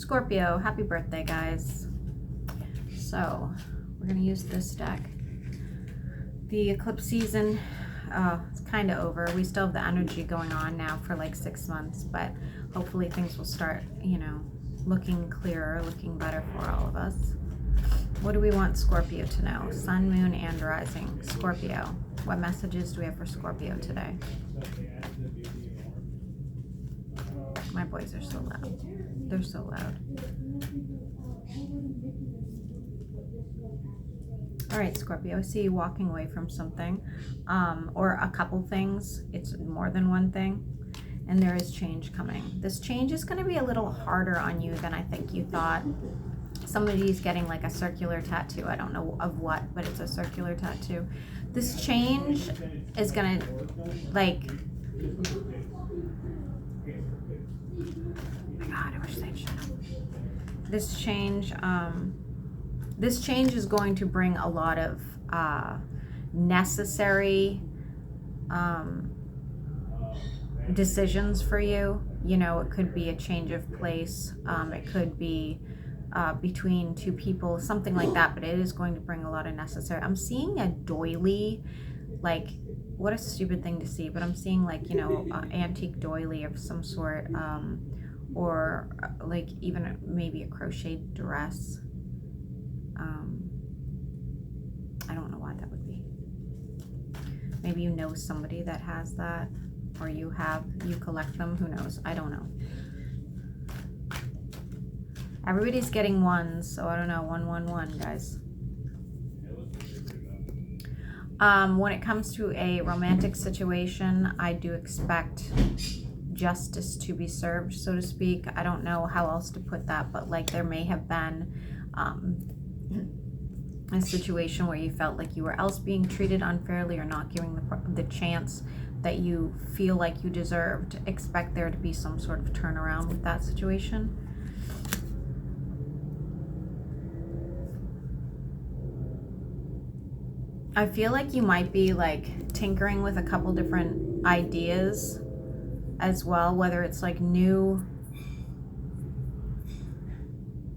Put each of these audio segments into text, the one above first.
Scorpio, happy birthday, guys. So, we're going to use this deck. The eclipse season, it's kind of over. We still have the energy going on now for like 6 months, but hopefully things will start, you know, looking clearer, looking better for all of us. What do we want Scorpio to know? Sun, moon, and rising. Scorpio. What messages do we have for Scorpio today? My boys are so loud. They're so loud. All right, Scorpio, I see you walking away from something, or a couple things. It's more than one thing, and there is change coming. This change is going to be a little harder on you than I think you thought. Somebody's getting like a circular tattoo. I don't know of what, but it's a circular tattoo. This change is going to, like, oh my God, I wish they'd shut up. This change is going to bring a lot of necessary decisions for you. You know, it could be a change of place. It could be between two people, something like that, but it is going to bring a lot of necessary. I'm seeing a doily, like, what a stupid thing to see, but I'm seeing, like, you know, antique doily of some sort, or like even maybe a crocheted dress. I don't know why that would be. Maybe you know somebody that has that, or you collect them, who knows? I don't know. Everybody's getting ones, so I don't know. 111, guys. When it comes to a romantic situation, I do expect justice to be served, so to speak. I don't know how else to put that, but like there may have been a situation where you felt like you were else being treated unfairly or not giving the chance that you feel like you deserved. Expect there to be some sort of turnaround with that situation. I feel like you might be like tinkering with a couple different ideas as well, whether it's like new,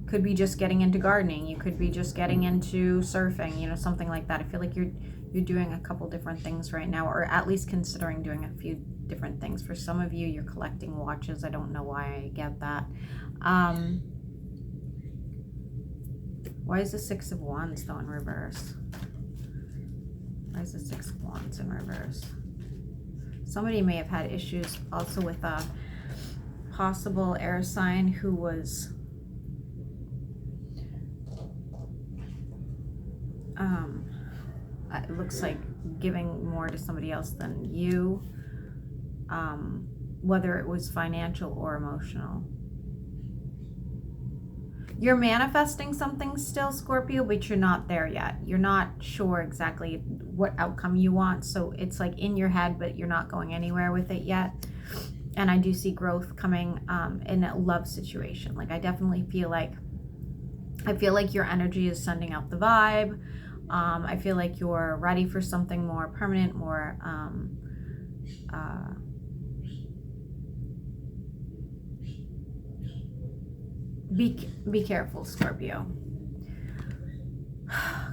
could be just getting into gardening, you could be just getting into surfing, you know, something like that. I feel like you're doing a couple different things right now, or at least considering doing a few different things. For some of you, you're collecting watches. I don't know why I get that. Why is the Six of Wands though in reverse? Why is the Six of Wands in reverse? Somebody may have had issues also with a possible air sign who was it looks like giving more to somebody else than you, whether it was financial or emotional. You're manifesting something still, Scorpio, but you're not there yet. You're not sure exactly what outcome you want, so it's like in your head, but you're not going anywhere with it yet. And I do see growth coming in a love situation. Like I definitely feel like your energy is sending out the vibe. I feel like you're ready for something more permanent, more be careful, Scorpio,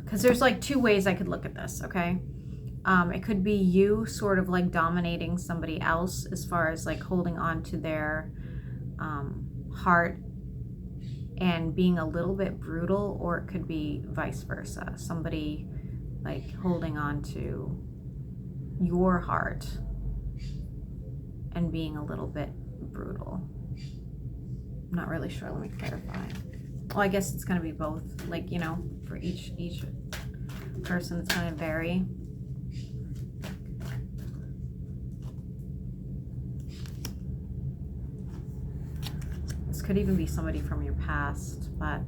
because there's like two ways I could look at this. Okay, it could be you sort of like dominating somebody else as far as like holding on to their heart and being a little bit brutal, or it could be vice versa, somebody like holding on to your heart and being a little bit brutal. I'm not really sure. Let me clarify. Well, I guess it's going to be both. Like, you know, for each person, it's going to vary. This could even be somebody from your past, but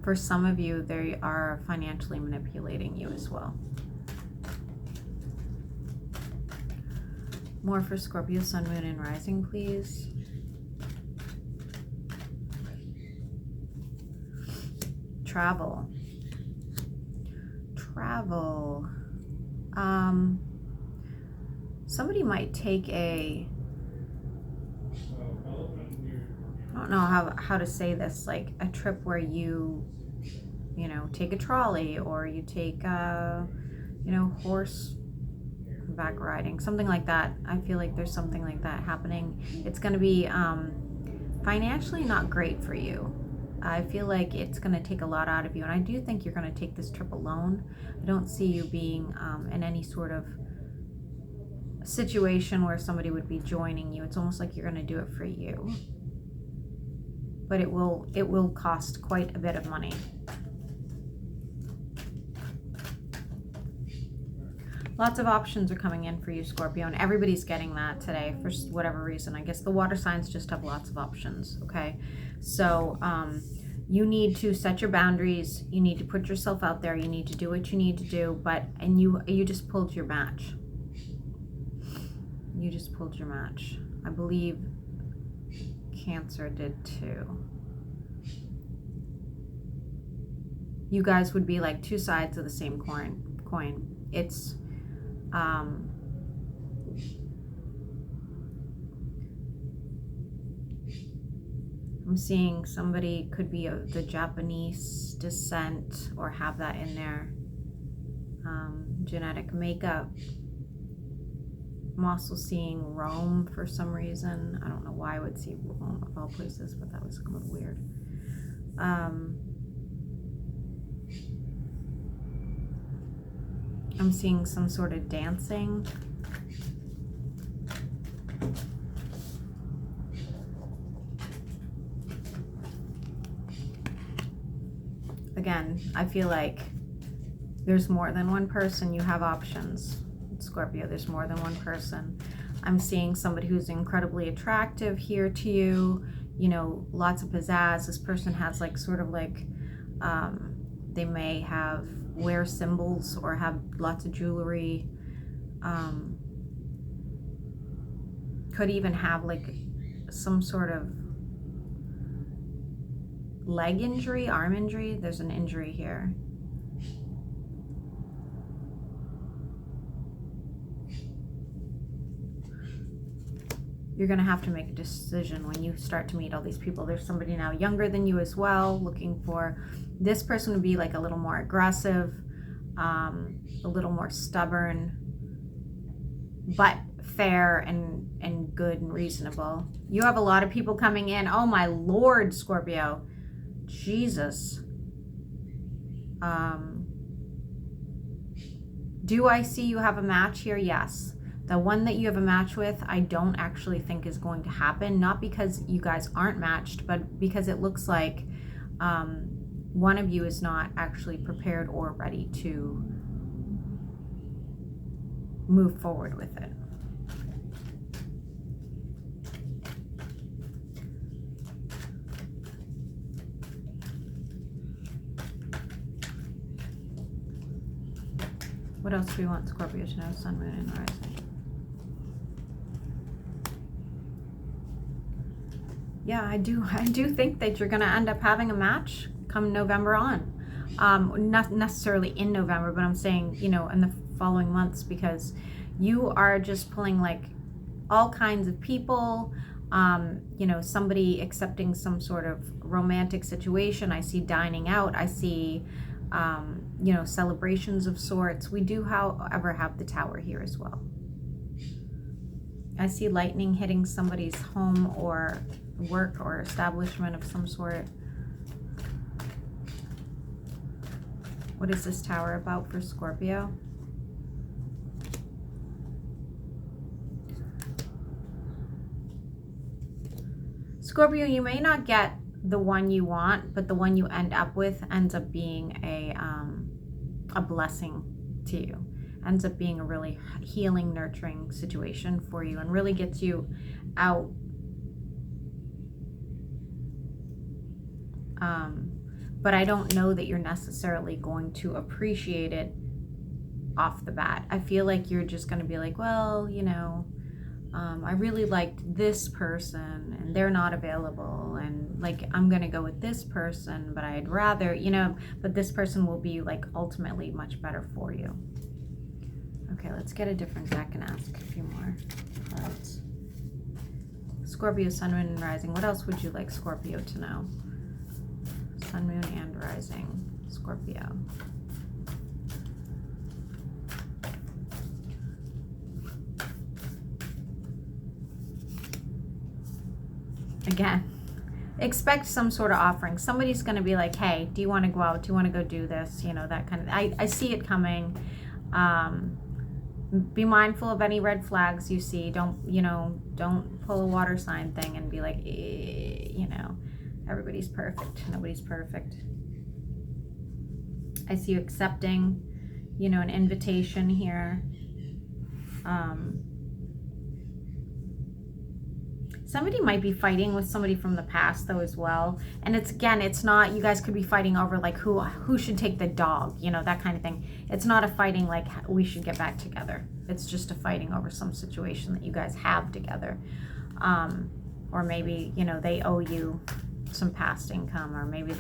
for some of you, they are financially manipulating you as well. More for Scorpio, Sun, Moon, and Rising, please. Travel. somebody might take I don't know how to say this, like a trip where you take a trolley, or you take horseback riding, something like that. I feel like there's something like that happening. It's going to be financially not great for you. I feel like it's going to take a lot out of you, and I do think you're going to take this trip alone. I don't see you being in any sort of situation where somebody would be joining you. It's almost like you're going to do it for you, but it will cost quite a bit of money. Lots of options are coming in for you, Scorpio, and everybody's getting that today for whatever reason. I guess the water signs just have lots of options, okay? So you need to set your boundaries. You need to put yourself out there. You need to do what you need to do, and you just pulled your match. You just pulled your match. I believe Cancer did too. You guys would be like two sides of the same coin. It's I'm seeing somebody could be of the Japanese descent or have that in their genetic makeup. I'm also seeing Rome for some reason. I don't know why I would see Rome of all places, but that was kind of weird. I'm seeing some sort of dancing. Again, I feel like there's more than one person. You have options, Scorpio. There's more than one person. I'm seeing somebody who's incredibly attractive here to you. You know, lots of pizzazz. This person has like sort of like, they may wear symbols or have lots of jewelry. Could even have like some sort of leg injury, arm injury. There's an injury here. You're going to have to make a decision when you start to meet all these people. There's somebody now younger than you as well, looking for, this person would be like a little more aggressive, a little more stubborn, but fair and good and reasonable. You have a lot of people coming in. Oh my Lord, Scorpio. Jesus. Do I see you have a match here? Yes. The one that you have a match with, I don't actually think is going to happen. Not because you guys aren't matched, but because it looks like one of you is not actually prepared or ready to move forward with it. What else do we want Scorpio to know? Sun, moon, and rising. Yeah, I do think that you're going to end up having a match come November on. Not necessarily in November, but I'm saying, you know, in the following months, because you are just pulling like all kinds of people, you know, somebody accepting some sort of romantic situation. I see dining out. I see, you know, celebrations of sorts. We do, however, have the Tower here as well. I see lightning hitting somebody's home or work or establishment of some sort. What is this Tower about for Scorpio? Scorpio, you may not get the one you want, but the one you end up with ends up being a blessing to you. Ends up being a really healing, nurturing situation for you, and really gets you out. But I don't know that you're necessarily going to appreciate it off the bat. I feel like you're just going to be like, well, you know, I really liked this person and they're not available, and like I'm gonna go with this person, but I'd rather, you know, but this person will be like ultimately much better for you. Okay, let's get a different deck and ask a few more cards. Scorpio, Sun, Moon, and Rising. What else would you like Scorpio to know? Sun, Moon, and Rising. Scorpio. Again, expect some sort of offering. Somebody's going to be like, hey, do you want to go out? Do you want to go do this? You know, that kind of, I see it coming. Be mindful of any red flags you see. Don't pull a water sign thing and be like, everybody's perfect. Nobody's perfect. I see you accepting, an invitation here. Somebody might be fighting with somebody from the past though as well. And it's not, you guys could be fighting over like who should take the dog, that kind of thing. It's not a fighting like we should get back together. It's just a fighting over some situation that you guys have together. Or maybe, they owe you some past income, or maybe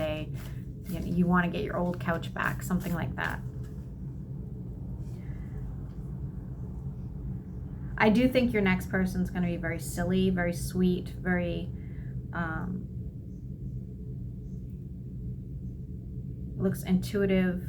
you want to get your old couch back, something like that. I do think your next person's going to be very silly, very sweet, very looks intuitive.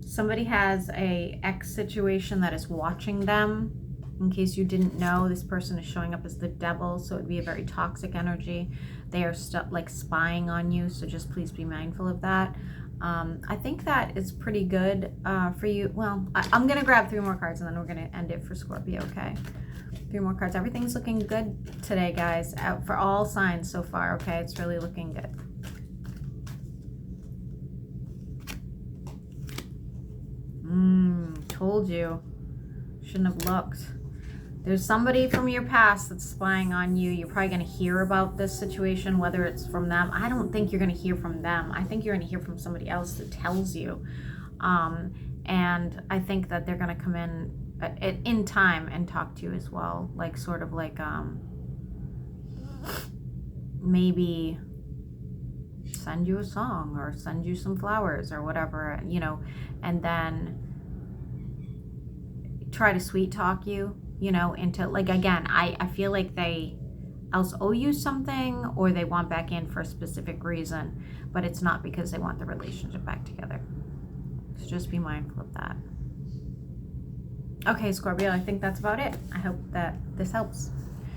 Somebody has a ex situation that is watching them. In case you didn't know, this person is showing up as the devil, so it'd be a very toxic energy. They are like spying on you, so just please be mindful of that. I think that is pretty good for you. Well, I'm going to grab 3 more cards and then we're going to end it for Scorpio, okay? 3 more cards. Everything's looking good today, guys, for all signs so far, okay? It's really looking good. Told you. Shouldn't have looked. There's somebody from your past that's spying on you. You're probably going to hear about this situation, whether it's from them. I don't think you're going to hear from them. I think you're going to hear from somebody else that tells you. And I think that they're going to come in time and talk to you as well. Like sort of like maybe send you a song or send you some flowers or whatever, and then try to sweet talk you, into, like, again, I feel like they else owe you something or they want back in for a specific reason, but it's not because they want the relationship back together. So just be mindful of that. Okay, Scorpio, I think that's about it. I hope that this helps.